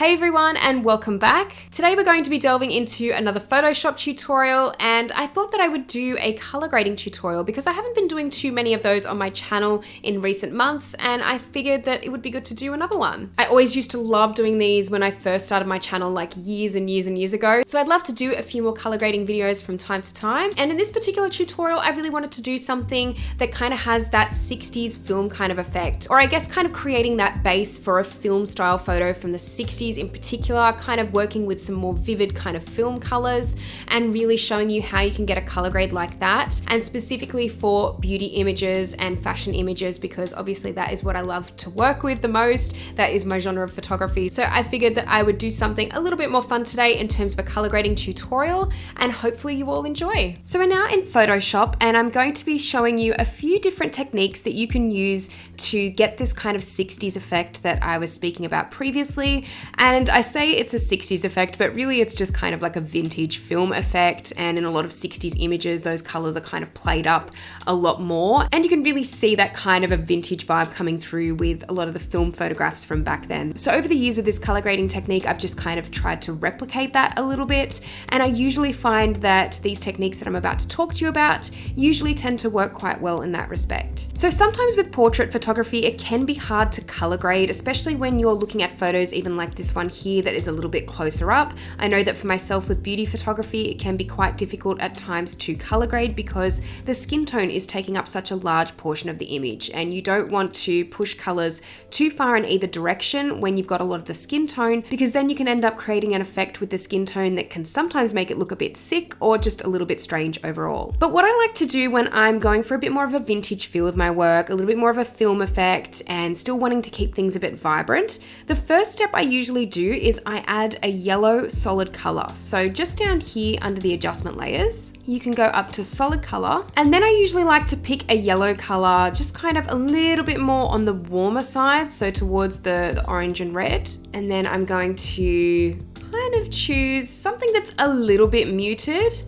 Hey everyone and welcome back. Today we're going to be delving into another Photoshop tutorial, and I thought that I would do a color grading tutorial because I haven't been doing too many of those on my channel in recent months, and I figured that it would be good to do another one. I always used to love doing these when I first started my channel like years and years and years ago, so I'd love to do a few more color grading videos from time to time. And in this particular tutorial I really wanted to do something that kind of has that 60s film kind of effect, or I guess kind of creating that base for a film style photo from the 60s in particular, kind of working with some more vivid kind of film colors and really showing you how you can get a color grade like that, and specifically for beauty images and fashion images, because obviously that is what I love to work with the most. That is my genre of photography. So I figured that I would do something a little bit more fun today in terms of a color grading tutorial, and hopefully you all enjoy. So we're now in Photoshop and I'm going to be showing you a few different techniques that you can use to get this kind of 60s effect that I was speaking about previously. And I say it's a 60s effect, but really it's just kind of like a vintage film effect. And in a lot of 60s images, those colors are kind of played up a lot more. And you can really see that kind of a vintage vibe coming through with a lot of the film photographs from back then. So over the years with this color grading technique, I've just kind of tried to replicate that a little bit. And I usually find that these techniques that I'm about to talk to you about usually tend to work quite well in that respect. So sometimes with portrait photography, it can be hard to color grade, especially when you're looking at photos even like this one here that is a little bit closer up. I know that for myself with beauty photography, it can be quite difficult at times to color grade because the skin tone is taking up such a large portion of the image, and you don't want to push colors too far in either direction when you've got a lot of the skin tone, because then you can end up creating an effect with the skin tone that can sometimes make it look a bit sick or just a little bit strange overall. But what I like to do when I'm going for a bit more of a vintage feel with my work, a little bit more of a film effect, and still wanting to keep things a bit vibrant, the first step I usually do is I add a yellow solid color. So just down here under the adjustment layers, you can go up to solid color. And then I usually like to pick a yellow color, just kind of a little bit more on the warmer side, so towards the orange and red. And then I'm going to kind of choose something that's a little bit muted.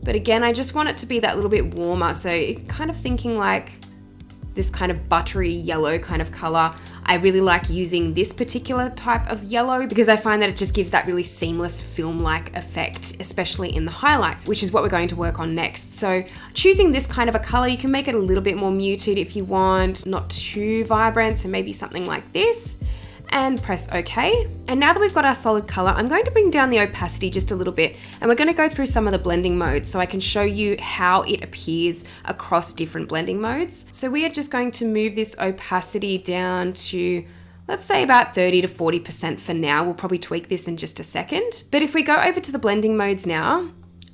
But again, I just want it to be that little bit warmer. So kind of thinking like this kind of buttery yellow kind of color. I really like using this particular type of yellow because I find that it just gives that really seamless film-like effect, especially in the highlights, which is what we're going to work on next. So choosing this kind of a color, you can make it a little bit more muted if you want, not too vibrant, so maybe something like this. And press OK. And now that we've got our solid color, I'm going to bring down the opacity just a little bit, and we're going to go through some of the blending modes so I can show you how it appears across different blending modes. So we are just going to move this opacity down to, let's say, about 30 to 40% for now. We'll probably tweak this in just a second. But if we go over to the blending modes now,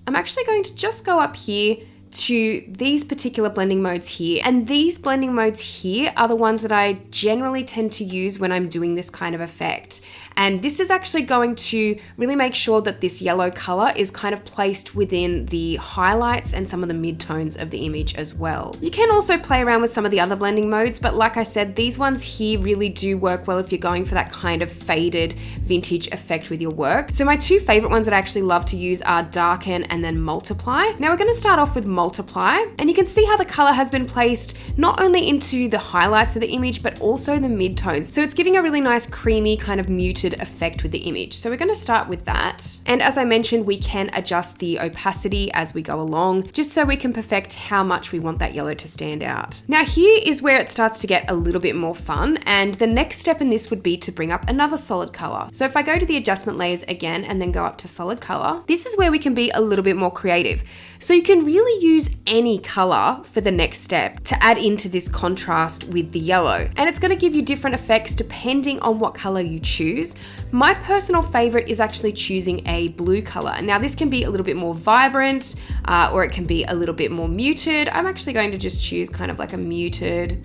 I'm actually going to just go up here to these particular blending modes here. And these blending modes here are the ones that I generally tend to use when I'm doing this kind of effect. And this is actually going to really make sure that this yellow color is kind of placed within the highlights and some of the midtones of the image as well. You can also play around with some of the other blending modes, but like I said, these ones here really do work well if you're going for that kind of faded vintage effect with your work. So my two favorite ones that I actually love to use are darken and then multiply. Now we're going to start off with multiply, and you can see how the color has been placed not only into the highlights of the image, but also the midtones. So it's giving a really nice creamy kind of muted effect with the image. So we're going to start with that. And as I mentioned, we can adjust the opacity as we go along, just so we can perfect how much we want that yellow to stand out. Now here is where it starts to get a little bit more fun. And the next step in this would be to bring up another solid color. So if I go to the adjustment layers again, and then go up to solid color, this is where we can be a little bit more creative. So you can really use any color for the next step to add into this contrast with the yellow. And it's going to give you different effects depending on what color you choose. My personal favorite is actually choosing a blue color. Now this can be a little bit more vibrant, or it can be a little bit more muted. I'm actually going to just choose kind of like a muted,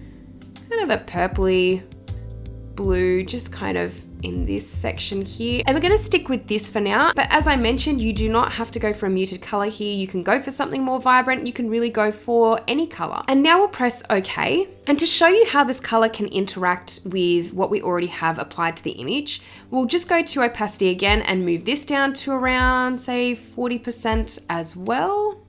kind of a purpley blue, just kind of in this section here. And we're going to stick with this for now. But as I mentioned, you do not have to go for a muted color here. You can go for something more vibrant. You can really go for any color. And now we'll press OK. And to show you how this color can interact with what we already have applied to the image, we'll just go to opacity again and move this down to around, say, 40% as well.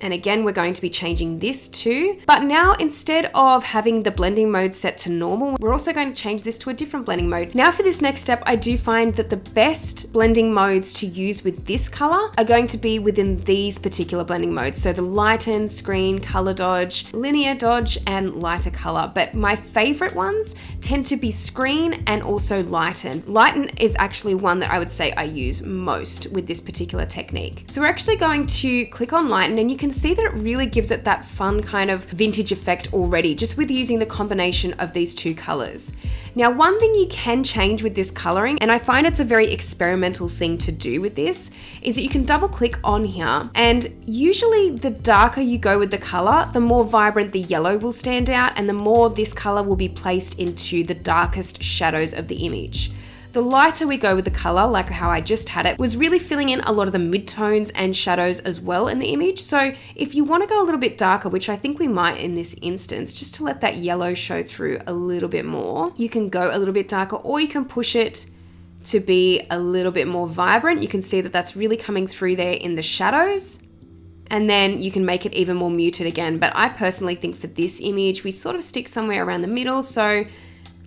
And again, we're going to be changing this too. But now instead of having the blending mode set to normal, we're also going to change this to a different blending mode. Now for this next step, I do find that the best blending modes to use with this color are going to be within these particular blending modes. So the lighten, screen, color dodge, linear dodge, and lighter color. But my favorite ones tend to be screen and also lighten. Lighten is actually one that I would say I use most with this particular technique. So we're actually going to click on lighten, and you can see that it really gives it that fun kind of vintage effect already, just with using the combination of these two colors. Now, one thing you can change with this coloring, and I find it's a very experimental thing to do with this, is that you can double click on here, and usually the darker you go with the color, the more vibrant the yellow will stand out, and the more this color will be placed into the darkest shadows of the image. The lighter we go with the color, like how I just had it, was really filling in a lot of the midtones and shadows as well in the image. So if you want to go a little bit darker, which I think we might in this instance, just to let that yellow show through a little bit more, you can go a little bit darker, or you can push it to be a little bit more vibrant. You can see that that's really coming through there in the shadows. And then you can make it even more muted again. But I personally think for this image, we sort of stick somewhere around the middle. So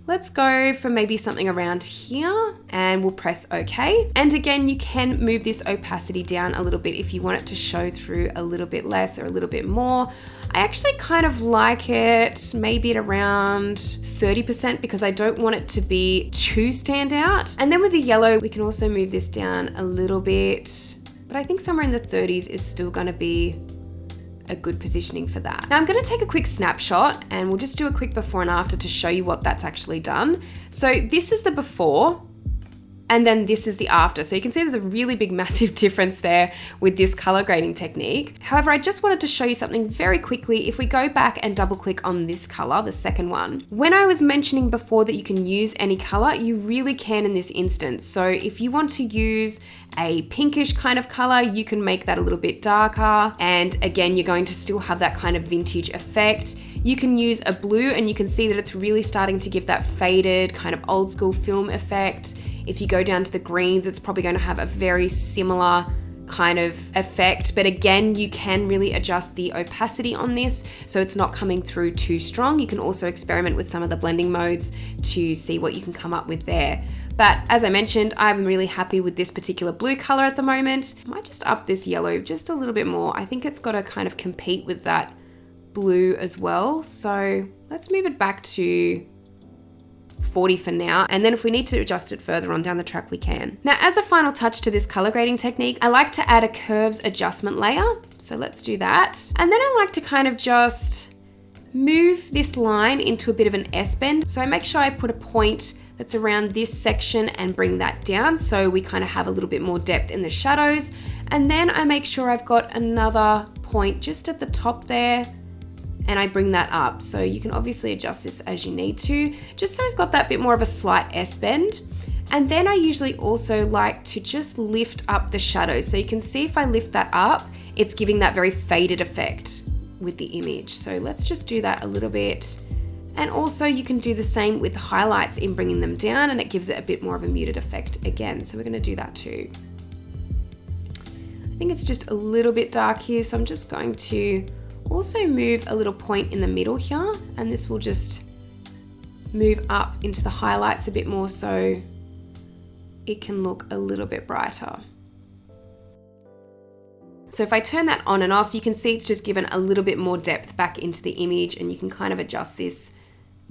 let's go for maybe something around here, and we'll press OK. And again, you can move this opacity down a little bit if you want it to show through a little bit less or a little bit more. I actually kind of like it maybe at around 30% because I don't want it to be too stand out. And then with the yellow, we can also move this down a little bit, but I think somewhere in the 30s is still going to be a good positioning for that. Now I'm going to take a quick snapshot, and we'll just do a quick before and after to show you what that's actually done. So this is the before, and then this is the after. So you can see there's a really big, massive difference there with this color grading technique. However, I just wanted to show you something very quickly. If we go back and double click on this color, the second one, when I was mentioning before that you can use any color, you really can in this instance. So if you want to use a pinkish kind of color, you can make that a little bit darker. And again, you're going to still have that kind of vintage effect. You can use a blue, and you can see that it's really starting to give that faded kind of old school film effect. If you go down to the greens, it's probably going to have a very similar kind of effect. But again, you can really adjust the opacity on this so it's not coming through too strong. You can also experiment with some of the blending modes to see what you can come up with there. But as I mentioned, I'm really happy with this particular blue color at the moment. I might just up this yellow just a little bit more. I think it's got to kind of compete with that blue as well. So let's move it back to 40 for now, and then if we need to adjust it further on down the track, we can. Now, as a final touch to this color grading technique, I like to add a curves adjustment layer. So let's do that. And then I like to kind of just move this line into a bit of an S-bend. So I make sure I put a point that's around this section and bring that down so we kind of have a little bit more depth in the shadows. And then I make sure I've got another point just at the top there, and I bring that up. So you can obviously adjust this as you need to, just so I've got that bit more of a slight S-bend. And then I usually also like to just lift up the shadows. So you can see if I lift that up, it's giving that very faded effect with the image. So let's just do that a little bit. And also you can do the same with highlights in bringing them down, and it gives it a bit more of a muted effect again. So we're gonna do that too. I think it's just a little bit dark here, so I'm just going to also move a little point in the middle here, and this will just move up into the highlights a bit more so it can look a little bit brighter. So if I turn that on and off, you can see it's just given a little bit more depth back into the image, and you can kind of adjust this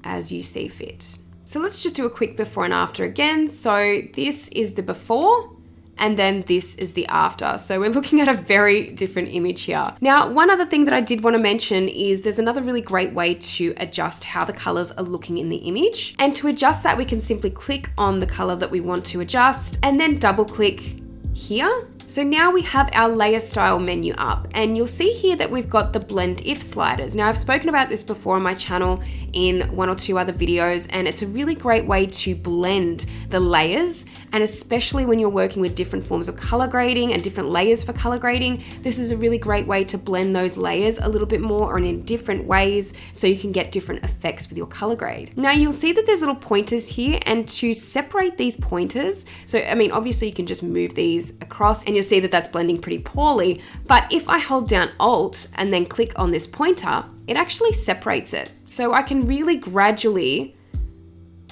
as you see fit. So let's just do a quick before and after again. So this is the before, and then this is the after. So we're looking at a very different image here. Now, one other thing that I did want to mention is there's another really great way to adjust how the colors are looking in the image. And to adjust that, we can simply click on the color that we want to adjust and then double click here. So now we have our layer style menu up, and you'll see here that we've got the blend if sliders. Now, I've spoken about this before on my channel in one or two other videos, and it's a really great way to blend the layers, and especially when you're working with different forms of color grading and different layers for color grading, this is a really great way to blend those layers a little bit more or in different ways so you can get different effects with your color grade. Now you'll see that there's little pointers here, and to separate these pointers, so I mean obviously you can just move these across and you'll see that that's blending pretty poorly, but if I hold down Alt and then click on this pointer, it actually separates it. So I can really gradually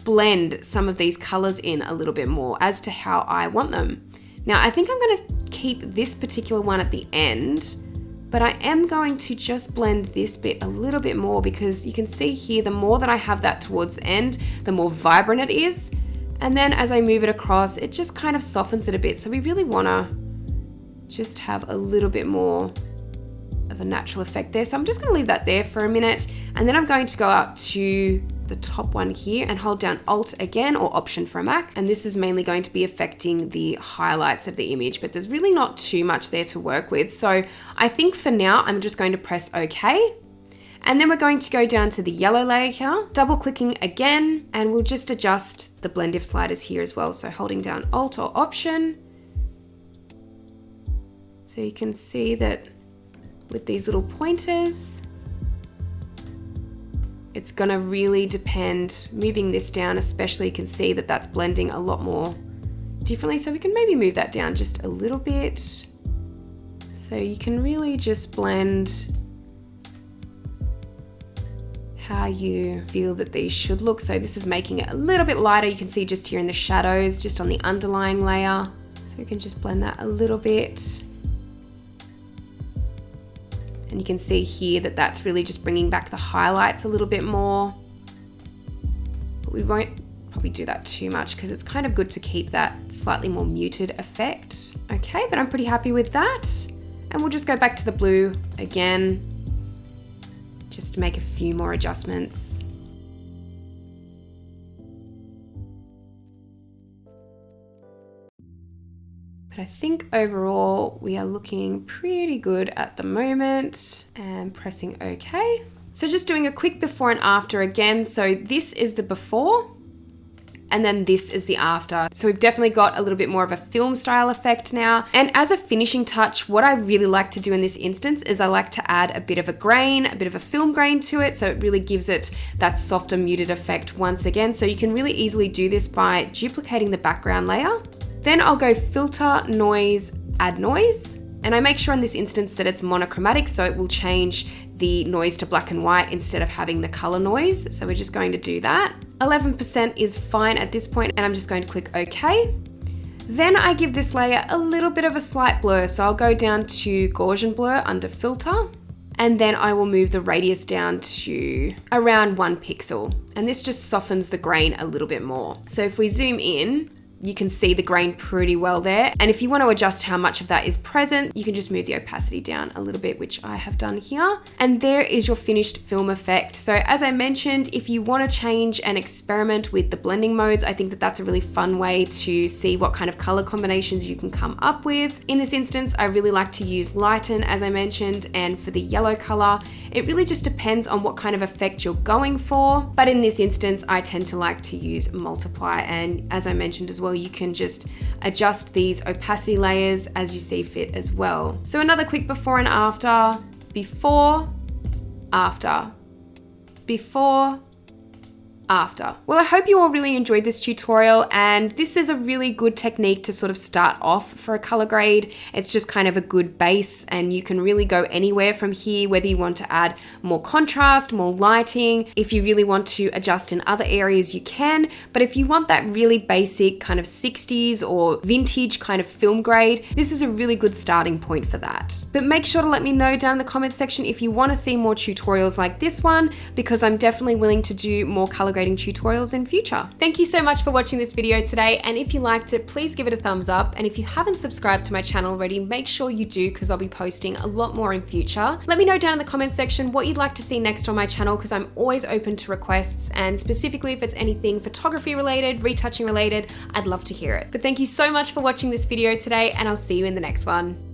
blend some of these colors in a little bit more as to how I want them. Now I think I'm going to keep this particular one at the end, but I am going to just blend this bit a little bit more, because you can see here, the more that I have that towards the end, the more vibrant it is. And then as I move it across, it just kind of softens it a bit. So we really want to just have a little bit more of a natural effect there. So I'm just going to leave that there for a minute, and then I'm going to go up to the top one here and hold down Alt again, or Option for a Mac, and this is mainly going to be affecting the highlights of the image, but there's really not too much there to work with. So I think for now I'm just going to press OK, and then we're going to go down to the yellow layer here, double clicking again, and we'll just adjust the blend if sliders here as well. So holding down Alt or Option, so you can see that with these little pointers, it's gonna really depend. Moving this down especially, you can see that that's blending a lot more differently. So we can maybe move that down just a little bit. So you can really just blend how you feel that these should look. So this is making it a little bit lighter. You can see just here in the shadows, just on the underlying layer. So we can just blend that a little bit. And you can see here that that's really just bringing back the highlights a little bit more. But we won't probably do that too much, because it's kind of good to keep that slightly more muted effect. Okay, but I'm pretty happy with that. And we'll just go back to the blue again, just to make a few more adjustments. But I think overall we are looking pretty good at the moment, and pressing OK. So just doing a quick before and after again. So this is the before, and then this is the after. So we've definitely got a little bit more of a film style effect now. And as a finishing touch, what I really like to do in this instance is I like to add a bit of a grain, a bit of a film grain to it. So it really gives it that softer muted effect once again. So you can really easily do this by duplicating the background layer. Then I'll go Filter, Noise, Add Noise. And I make sure in this instance that it's monochromatic, so it will change the noise to black and white instead of having the color noise. So we're just going to do that. 11% is fine at this point, and I'm just going to click OK. Then I give this layer a little bit of a slight blur. So I'll go down to Gaussian Blur under Filter, and then I will move the radius down to around 1 pixel. And this just softens the grain a little bit more. So if we zoom in, you can see the grain pretty well there. And if you want to adjust how much of that is present, you can just move the opacity down a little bit, which I have done here. And there is your finished film effect. So as I mentioned, if you want to change and experiment with the blending modes, I think that that's a really fun way to see what kind of color combinations you can come up with. In this instance, I really like to use lighten, as I mentioned, and for the yellow color, it really just depends on what kind of effect you're going for. But in this instance, I tend to like to use multiply. And as I mentioned as well, you can just adjust these opacity layers as you see fit as well. So another quick before and after, before, after, before, after. Well, I hope you all really enjoyed this tutorial, and this is a really good technique to sort of start off for a color grade. It's just kind of a good base, and you can really go anywhere from here, whether you want to add more contrast, more lighting. If you really want to adjust in other areas, you can, but if you want that really basic kind of 60s or vintage kind of film grade, this is a really good starting point for that. But make sure to let me know down in the comments section if you want to see more tutorials like this one, because I'm definitely willing to do more color grading tutorials in future. Thank you so much for watching this video today, and if you liked it, please give it a thumbs up, and if you haven't subscribed to my channel already, make sure you do, because I'll be posting a lot more in future. Let me know down in the comments section what you'd like to see next on my channel, because I'm always open to requests, and specifically if it's anything photography related, retouching related, I'd love to hear it. But thank you so much for watching this video today, and I'll see you in the next one.